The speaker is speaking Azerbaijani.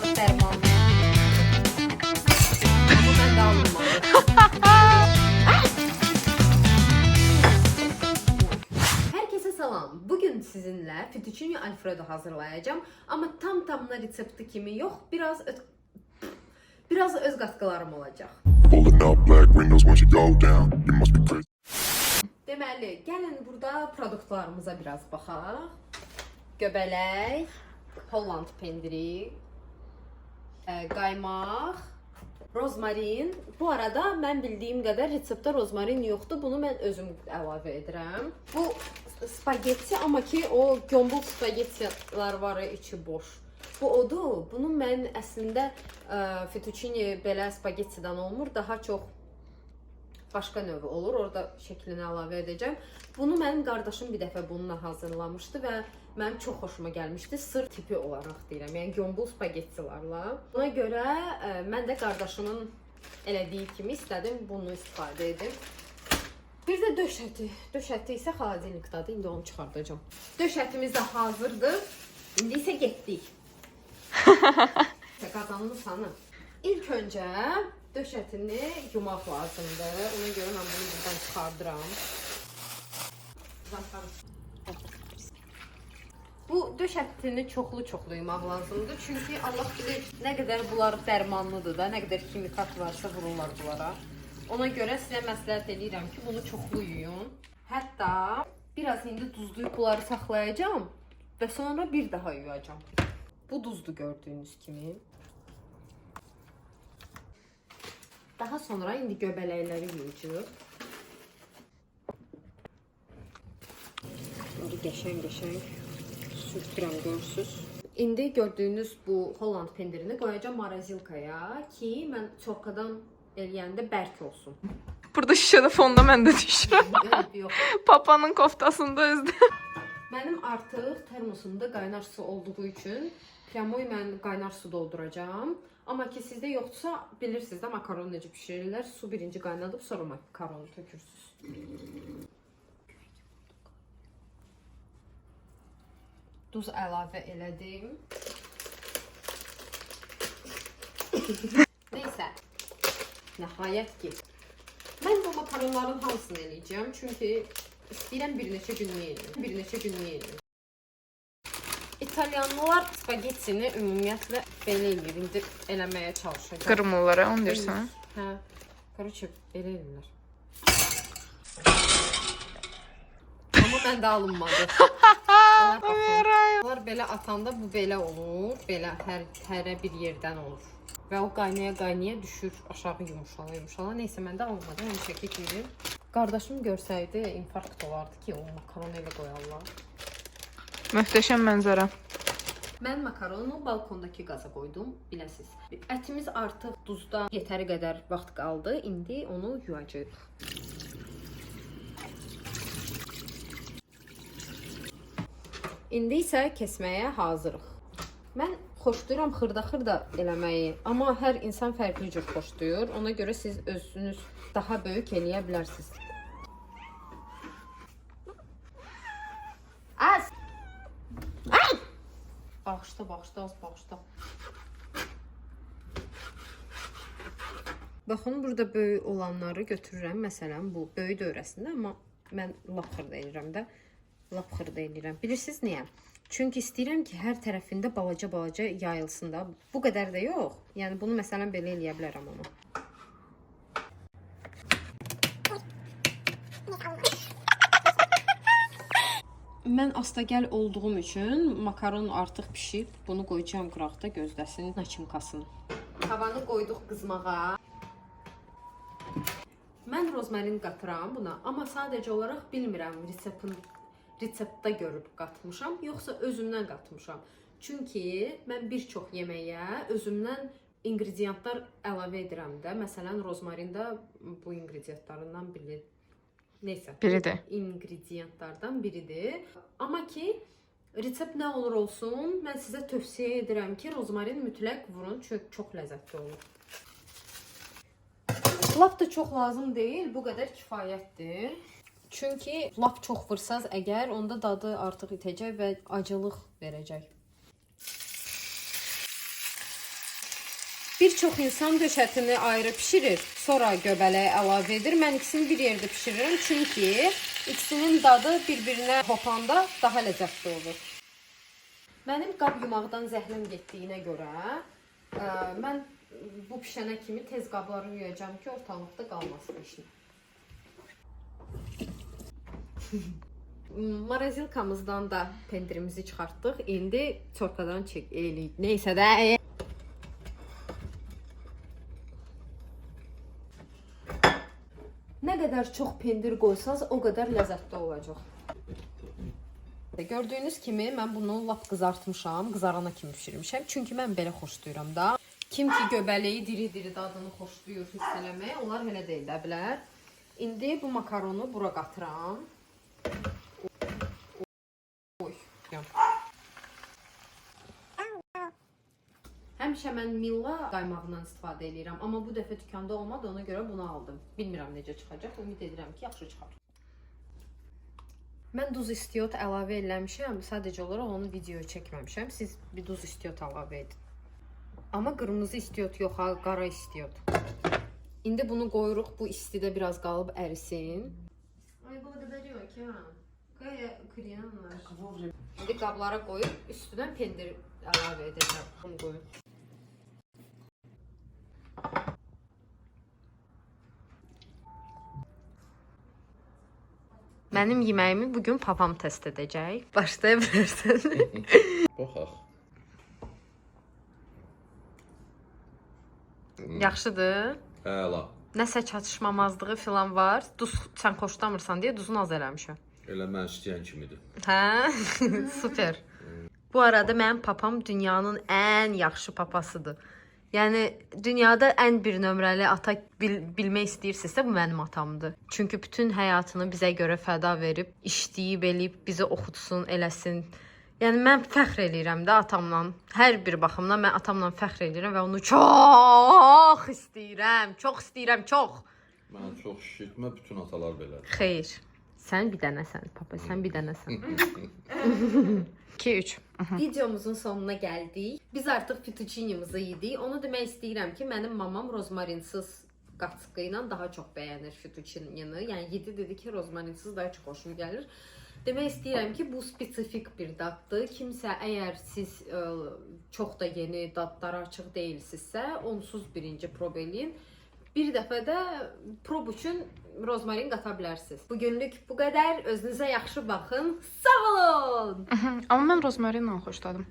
bunlar dərman. Amma mən də alınmadım. Herkese salam. Bugün sizinle fettuccine alfredo hazırlayacağım. Ama tamına resepti kimi yox, biraz öz qatqılarım olacaq. Deməli, gəlin burada produktlarımıza biraz baxaq. Göbələk, Holland pendiri, qaymaq, rozmarin. Bu arada mən bildiyim qədər reseptdə rozmarin yoxdur. Bunu mən özüm əlavə edirəm. Bu spagetti, amma ki o gömbul spagettiler var, içi boş. Bu odur. Bunu mən əslində fettuccine belə spagettidən olmur. Daha çox başqa növü olur. Orada şəklini əlavə edəcəm. Bunu mənim qardaşım bir dəfə bununla hazırlamışdı və mənim çox xoşuma gəlmişdi. Sır tipi olaraq deyirəm. Yəni gömbul spagettilarla. Buna görə mən də qardaşımın elədiyi kimi istədim bunu istifadə edim. Bir də döş əti. Döş əti isə xaladelnikdadır. İndi onu çıxardacağım. Döş ətimiz də hazırdır. İndi isə getdik. Qazanın sanı. İlk öncə döş ətini yumaq lazımdır. Ona görə mən bunu buradan çıxardıram. Bu döş ətini çoxlu yumaq lazımdır. Çünki Allah bilir nə qədər bunlar dərmanlıdır da, nə qədər kimikat varsa vururlar bunlara. Ona görə sizə məsləhət edirəm ki, bunu çoxlu yuyun. Hətta biraz indi duzlayıb bunları saxlayacağım və sonra bir daha yuyacağım. Bu duzlu gördüyünüz kimi. Daha sonra indi göbələkləri yuyacağıq. Bunu qəşəng sürtürəm, görürsüz. İndi gördüyünüz bu Holland pendirini qoyacağım marazilkaya ki, mən çorkadan eləyəndə bərk olsun. Burada şişədə fonda mən də düşürəm. Yox. Papanın koftasında özdə. Mənim artıq termosumda qaynar su olduğu üçün kremoyu mən qaynar su dolduracağım. Amma ki sizdə yoxdursa, bilirsiniz də makaron necə pişirirlər. Su birinci qaynadıb, sonra makaronu tökürsünüz. Duz əlavə elədim. Neysə, nəhayət ki. Mən bu makaronların hamısını eləyəcəm. Çünki istəyirəm bir neçə günlük yeyin. İtalyanlılar spagettini ümumiyyətlə belə eləyir. İndi eləməyə çalışacaq. Qırmırlara, onu deyirsən? Hə. Короче, belə eləyirlər. Amma mən də alınmadı. Onlar belə atanda bu belə olur. Belə hərə bir yerdən olur. Və o qaynaya düşür aşağı yumuşala. Neysə, mən də alınmadı. Onu şəkil kimi. Qardaşım görsəydi, infarkt olardı ki, o makaronu elə qoyarlar. Möhtəşəm mənzərə. Mən makaronu balkondakı qaza qoydum, biləsiz. Ətimiz artıq duzda yetəri qədər vaxt qaldı. İndi onu yuyacağıq. İndi isə kəsməyə hazırıq. Mən xoşlayıram xırda eləməyi, amma hər insan fərqli cür xoşlayır. Ona görə siz özünüz daha böyük eləyə bilərsiniz. Bağışla, az bağışla. Baxın, burada böyük olanları götürürəm. Məsələn, bu böyük dövrəsində, amma mən lap xırda eləyirəm. Bilirsiniz niyə? Çünki istəyirəm ki, hər tərəfində balaca yayılsın da. Bu qədər də yox. Yəni, bunu məsələn belə eləyə bilərəm onu. Mən astagəl olduğum üçün makaron artıq pişib. Bunu qoyacağım qıraqda, gözləsin načimkasını. Havanı qoyduq qızmağa. Mən rozmarin qatıram buna, amma sadəcə olaraq bilmirəm reseptdə görüb qatmışam, yoxsa özümdən qatmışam. Çünki mən bir çox yeməyə özümdən ingrediyentlar əlavə edirəm də. Məsələn, rozmarində bu ingrediyentlarından biri. Neysə, ingrediyentlardan biridir. Amma ki, resept nə olur olsun, mən sizə tövsiyə edirəm ki, rozmarin mütləq vurun, çünki çox ləzzətli olur. Lap da çox lazım deyil, bu qədər kifayətdir. Çünki lap çox vursanız əgər, onda dadı artıq itəcək və acılıq verəcək. Bir çox insan döşətini ayrı bişirir, sonra göbələyə əlavə edir. Mən ikisini bir yerdə bişirirəm, çünki ikisinin dadı bir-birinə hopanda daha ləzzətli olur. Mənim qab yumaqdan zəhləm getdiyinə görə mən bu pişənə kimi tez qabları yuyacağam ki, ortalıqda qalmasın işin. Morozilkamızdan da pendirimizi çıxartdıq. İndi çorkadan eləyik. Neysə də. Nə qədər çox pendir qoysaz, o qədər ləzzətli olacaq. Gördüyünüz kimi mən bunu lap qızartmışam, qızarana kimi bişirmişəm. Çünki mən belə xoşlayıram da. Kim ki göbələyi diri-diri dadını xoşlayır hiss eləmək, onlar belə də edə bilər. İndi bu makaronu bura qatıram. Həmişə mən Milla qaymağından istifadə edirəm, amma bu dəfə dükanda olmadı, ona görə bunu aldım. Bilmirəm necə çıxacaq, ümid edirəm ki, yaxşı çıxar. Mən duz istiot əlavə eləmişəm, sadəcə olaraq onu videoya çəkməmişəm. Siz bir duz istiot əlavə edin. Amma qırmızı istiot yox, qara istiot. İndi bunu qoyuruq, bu istidə biraz qalıb ərisin. Ay, благодарю, Океан. Какая кренная. İndi qablara qoyub üstünə pendir əlavə edəcəm. Bunu qoyun. Mənim yeməyimi bugün papam test edəcək. Başlaya bilərsən. Baxaq. Yaxşıdır. Əla. Nəsə çatışmamazlığı filan var. Duz sən xoşlamırsan deyə duzunu az eləmişəm. Elə mən istəyən kimidir. Hə? Super. Bu arada mənim papam dünyanın ən yaxşı papasıdır. Yəni dünyada ən bir nömrəli ata bilmək istəyirsinizsə bu mənim atamdır. Çünki bütün həyatını bizə görə fəda verib, işləyib, eləyib, bizi oxutsun, eləsin. Yəni mən fəxr eləyirəm də atamla. Hər bir baxımdan mən atamla fəxr eləyirəm və onu çox istəyirəm. Çox istəyirəm, çox. Mən çox şişirtmə, bütün atalar belədir. Xeyr. Sən bir dənəsən, papa, sən bir dənəsən. 2-3. Videomuzun sonuna gəldik. Biz artıq fettuccinimizi yedik. Onu demək istəyirəm ki, mənim mamam rozmarinsiz qaçqı ilə daha çox bəyənir fettuccinini. Yəni yedi dedi ki, rozmarinsiz daha çox xoşuma gəlir. Demək istəyirəm ki, bu spesifik bir daddır. Kimsə əgər siz çox da yeni dadlara açıq deyilsinizsə, onsuz birinci prob eləyin. Bir dəfə də prob üçün rozmarin qata bilərsiniz. Bugünlük bu qədər. Özünüzə yaxşı baxın. Sağ olun. Amma mən rozmarinlə xoşladım.